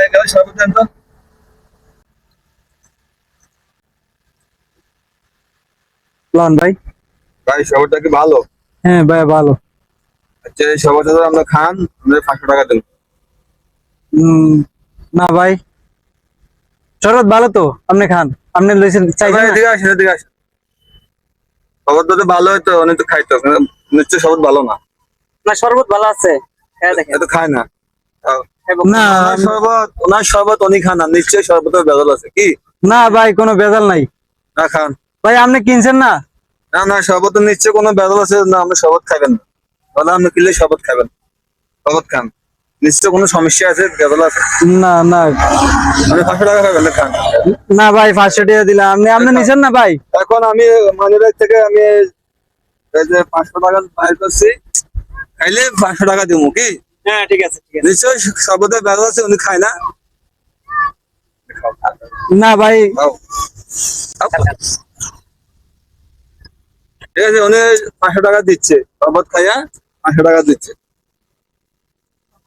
এখানে শরবত দেন তো। লন ভাই। ভাই শরবতটা কি ভালো? হ্যাঁ ভাই ভালো। আচ্ছা এই শরবতটা যদি আমরা খান আমাদের 500 টাকা দেন। উম, না ভাই, শরবত ভালো তো, আপনি খান। আপনি লইছেন চাইছেন ভাই না? এদিকে আসেন, এদিকে আসেন। শরবতটা তো ভালো হয়তো, উনি তো খাইতো, কিন্তু নিশ্চয়ই শরবত ভালো না। না শরবত ভালো আছে, খেয়ে দেখেন। এত খায় না। না ওনার শরবত উনি খান না, নিশ্চয়ই শরবতের ভেজাল আছে কি? না ভাই, কোনো ভেজাল নাই। না খান। ভাই আপনি কিনছেন না? না না, শরবত নিশ্চয়ই কোনো ভেজাল আছে, না আপনি শরবত খাবেন না। তাহলে আপনি কিনলে শরবত খাবেন, শরবত খান। নিশ্চয় কোনো সমস্যা আছে, ভেজাল আছে। না না আপনি 500 টাকা খাবেন না, খান। না ভাই, 500 টাকা দিলাম, আপনি আপনি খান। নিছেন না ভাই? এখন আমি মানিব্যাগ থেকে আমি এই যে 500 টাকা বাইর করছি, খাইলে 500 টাকা দিব কি? হ্যাঁ ঠিক আছে ঠিক আছে। নিশ্চয়ই শরবতের ভেজাল আছে, উনি খায় না। না ভাই। খাও। খাও। ঠিক আছে, উনি 500 টাকা দিচ্ছে, শরবত খাইয়া 500 টাকা দিচ্ছে।